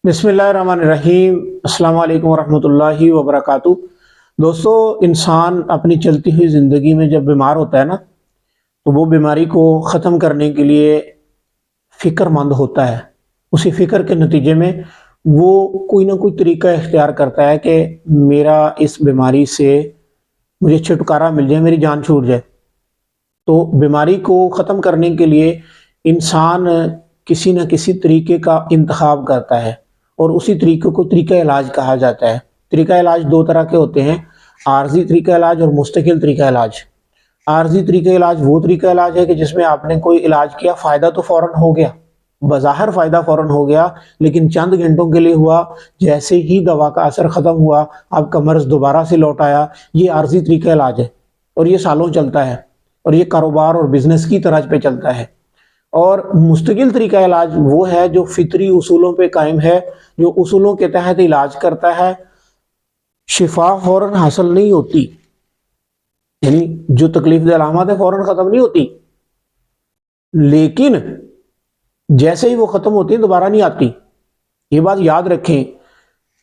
बिस्मिल्लाहिर्रहमानिर्रहीम। अस्सलाम वालेकुम वरहमतुल्लाहि वबरकातुह। दोस्तों, इंसान अपनी चलती हुई ज़िंदगी में जब बीमार होता है ना, तो वो बीमारी को ख़त्म करने के लिए फ़िक्रमंद होता है। उसी फ़िक्र के नतीजे में वो कोई ना कोई तरीका इख्तियार करता है कि मेरा इस बीमारी से मुझे छुटकारा मिल जाए, मेरी जान छूट जाए। तो बीमारी को ख़त्म करने के लिए इंसान किसी न किसी तरीके का इंतखाब करता है और उसी तरीके को तरीका इलाज कहा जाता है। तरीका इलाज दो तरह के होते हैं, आर्जी तरीका इलाज और मुस्तकिल तरीका इलाज। आर्जी तरीका इलाज वो तरीका इलाज है कि जिसमें आपने कोई इलाज किया, फ़ायदा तो फ़ौरन हो गया, बज़ाहिर फ़ायदा फ़ौरन हो गया, लेकिन चंद घंटों के लिए हुआ। जैसे ही दवा का असर ख़त्म हुआ, आपका मर्ज़ दोबारा से लौट आया। ये आर्जी तरीका इलाज है और ये सालों चलता है और ये कारोबार और बिजनेस की तरह पे चलता है। और मुस्तकिल तरीका इलाज वो है जो फितरी उसूलों पे कायम है, जो उसूलों के तहत इलाज करता है। शिफा फौरन हासिल नहीं होती, यानी जो तकलीफ दे अलामत है फौरन खत्म नहीं होती, लेकिन जैसे ही वो खत्म होती है दोबारा नहीं आती। ये बात याद रखें।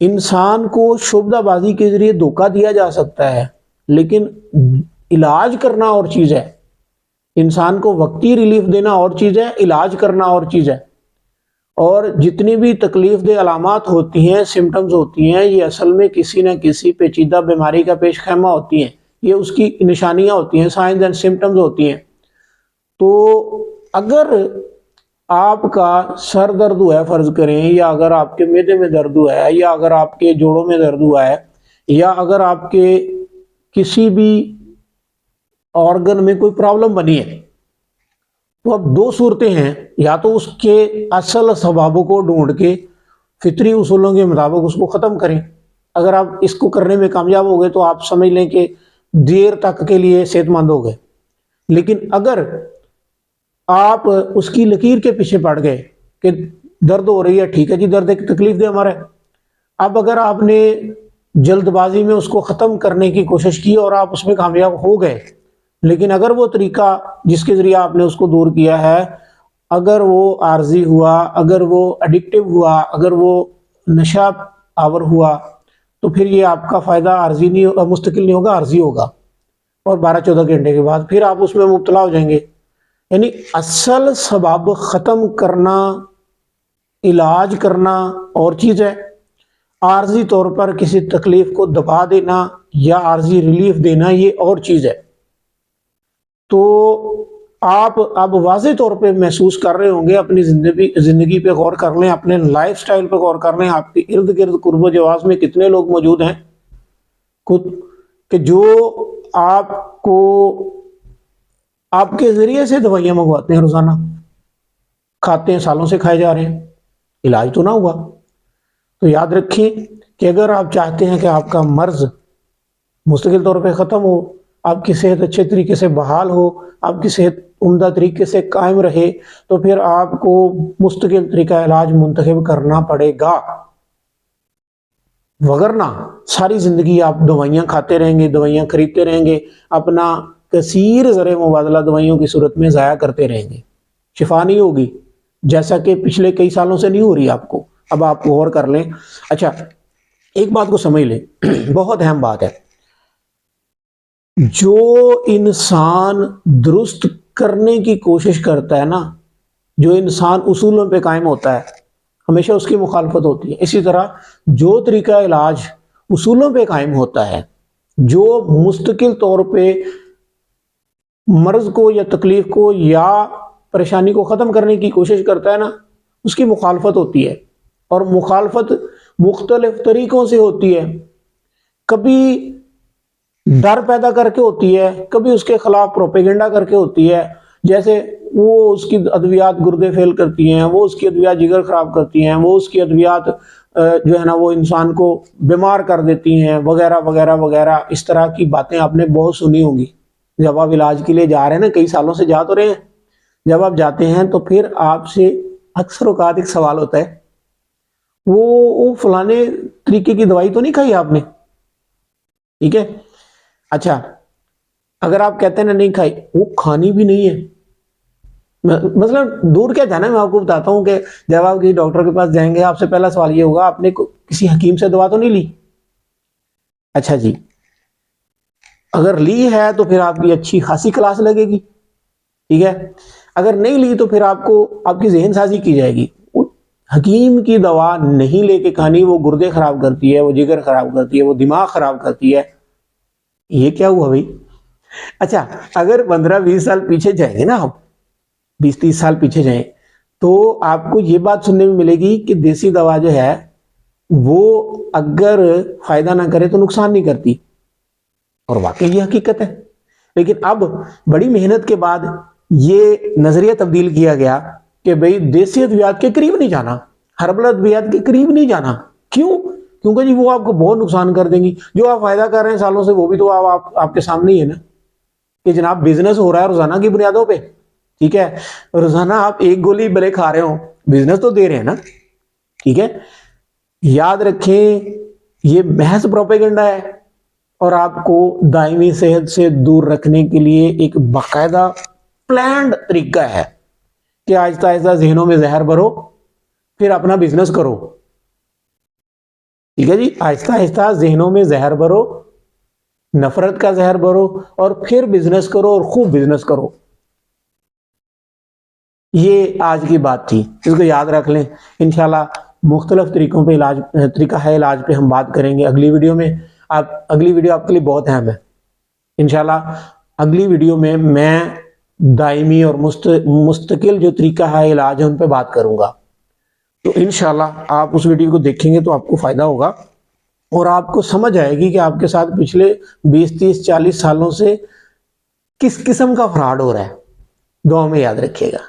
इंसान को शुबदाबाजी के जरिए धोखा दिया जा सकता है, लेकिन इलाज करना और चीज है। इंसान को वक्ती रिलीफ देना और चीज है, इलाज करना और चीज है। और जितनी भी तकलीफ दे अलामात होती हैं, सिम्टम्स होती हैं, ये असल में किसी न किसी पेचीदा बीमारी का पेश खैमा होती हैं। ये उसकी निशानियां होती हैं, साइंस एंड सिम्टम्स होती हैं। तो अगर आपका सर दर्द हुआ है फर्ज करें, या अगर आपके मैदे में दर्द हुआ है, या अगर आपके जोड़ों में दर्द हुआ है, या अगर आपके किसी भी ऑर्गन में कोई प्रॉब्लम बनी है, तो अब दो सूरतें हैं। या तो उसके असल सबाबों को ढूंढ के फितरी उसूलों के मुताबिक उसको ख़त्म करें। अगर आप इसको करने में कामयाब हो गए तो आप समझ लें कि देर तक के लिए सेहतमंद हो गए। लेकिन अगर आप उसकी लकीर के पीछे पड़ गए कि दर्द हो रही है, ठीक है जी, दर्द एक तकलीफ दे हमारे। अब अगर आपने जल्दबाजी में उसको ख़त्म करने की कोशिश की और आप उसमें कामयाब हो गए, लेकिन अगर वो तरीका जिसके ज़रिए आपने उसको दूर किया है, अगर वो आर्जी हुआ, अगर वो एडिक्टिव हुआ, अगर वो नशा आवर हुआ, तो फिर ये आपका फ़ायदा आर्जी नहीं होगा, मुस्तकिल नहीं होगा, आर्जी होगा। और 12-14 घंटे के बाद फिर आप उसमें मुब्तला हो जाएंगे। यानी असल सबब ख़त्म करना, इलाज करना और चीज़ है, आर्जी तौर पर किसी तकलीफ को दबा देना या आर्जी रिलीफ देना ये और चीज़ है। तो आप अब वाज़े तौर पे महसूस कर रहे होंगे, अपनी जिंदगी पे गौर कर लें, अपने लाइफ स्टाइल पे गौर कर लें, आपके इर्द गिर्द कुर्ब जवाज में कितने लोग मौजूद हैं खुद कि जो आपको आपके जरिए से दवाइयां मंगवाते हैं, रोजाना खाते हैं, सालों से खाए जा रहे हैं, इलाज तो ना हुआ। तो याद रखिए कि अगर आप चाहते हैं कि आपका मर्ज मुस्तकिल तौर पे ख़त्म हो, आपकी सेहत अच्छे तरीके से बहाल हो, आपकी सेहत उम्दा तरीके से कायम रहे, तो फिर आपको मुस्तकिल तरीका इलाज मुंतखब करना पड़ेगा। वगरना सारी ज़िंदगी आप दवाइयाँ खाते रहेंगे, दवाइयाँ खरीदते रहेंगे, अपना कसीर ज़रे मुबादला दवाइयों की सूरत में ज़ाया करते रहेंगे, शिफा नहीं होगी, जैसा कि पिछले कई सालों से नहीं हो रही आपको। अब आप गौर कर लें। अच्छा, एक बात को समझ लें, बहुत अहम बात है। जो इंसान दुरुस्त करने की कोशिश करता है ना, जो इंसान उसूलों पे कायम होता है, हमेशा उसकी मुखालफत होती है। इसी तरह जो तरीका इलाज उसूलों पे कायम होता है, जो मुस्तकिल तौर पे मर्ज को या तकलीफ को या परेशानी को ख़त्म करने की कोशिश करता है ना, उसकी मुखालफत होती है। और मुखालफत मुख्तलिफ तरीकों से होती है। कभी डर पैदा करके होती है, कभी उसके खिलाफ प्रोपेगेंडा करके होती है। जैसे वो उसकी अद्वियात गुर्दे फेल करती हैं, वो उसकी अद्वियात जिगर खराब करती हैं, वो उसकी अद्वियात जो है ना वो इंसान को बीमार कर देती हैं, वगैरह वगैरह वगैरह। इस तरह की बातें आपने बहुत सुनी होंगी। जब आप इलाज के लिए जा रहे हैं ना, कई सालों से जा तो रहे हैं, जब आप जाते हैं तो फिर आपसे अक्सर औकात एक सवाल होता है, वो फलाने तरीके की दवाई तो नहीं खाई आपने? ठीक है, अच्छा, अगर आप कहते हैं ना नहीं खाई, वो खानी भी नहीं है, مثلا دور کیا جانا ہے، میں آپ کو بتاتا ہوں کہ جب آپ کسی ڈاکٹر کے پاس جائیں گے آپ سے پہلا سوال یہ ہوگا آپ نے کسی حکیم سے دوا تو نہیں لی؟ اچھا جی، اگر لی ہے تو پھر آپ کی اچھی خاصی کلاس لگے گی، ٹھیک ہے. اگر نہیں لی تو پھر آپ کو آپ کی ذہن سازی کی جائے گی. حکیم کی دوا نہیں لے کے کھانی، وہ گردے خراب کرتی ہے، وہ جگر خراب کرتی ہے، وہ دماغ خراب کرتی ہے. یہ کیا ہوا بھائی؟ اچھا اگر 15-20 سال پیچھے جائیں گے نا، آپ 20-30 سال پیچھے جائیں تو آپ کو یہ بات سننے میں ملے گی کہ دیسی دوا جو ہے وہ اگر فائدہ نہ کرے تو نقصان نہیں کرتی، اور واقعی یہ حقیقت ہے. لیکن اب بڑی محنت کے بعد یہ نظریہ تبدیل کیا گیا کہ بھئی دیسی ادویات کے قریب نہیں جانا، ہربل ادویات کے قریب نہیں جانا. کیوں؟ کیونکہ جی وہ آپ کو بہت نقصان کر دیں گی. جو آپ فائدہ کر رہے ہیں سالوں سے وہ بھی تو آپ کے سامنے ہی ہے نا، کہ جناب بزنس ہو رہا ہے روزانہ کی بنیادوں پہ، ٹھیک ہے. روزانہ آپ ایک گولی بھلے کھا رہے ہو، بزنس تو دے رہے ہیں نا، ٹھیک ہے. یاد رکھیں یہ محض پروپیگنڈا ہے، اور آپ کو دائمی صحت سے دور رکھنے کے لیے ایک باقاعدہ پلانڈ طریقہ ہے کہ آہستہ آہستہ ذہنوں میں زہر بھرو پھر اپنا بزنس کرو. ٹھیک ہے جی، آہستہ آہستہ ذہنوں میں زہر بھرو، نفرت کا زہر بھرو، اور پھر بزنس کرو اور خوب بزنس کرو. یہ آج کی بات تھی، اس کو یاد رکھ لیں. انشاءاللہ مختلف طریقوں پہ طریقہ ہے علاج پہ ہم بات کریں گے اگلی ویڈیو میں. اگلی ویڈیو آپ کے لیے بہت اہم ہے. انشاءاللہ اگلی ویڈیو میں دائمی اور مستقل جو طریقہ ہے علاج ہے ان پہ بات کروں گا. تو انشاءاللہ آپ اس ویڈیو کو دیکھیں گے تو آپ کو فائدہ ہوگا، اور آپ کو سمجھ آئے گی کہ آپ کے ساتھ پچھلے 20-30-40 سالوں سے کس قسم کا فراڈ ہو رہا ہے. دعا میں یاد رکھیے گا.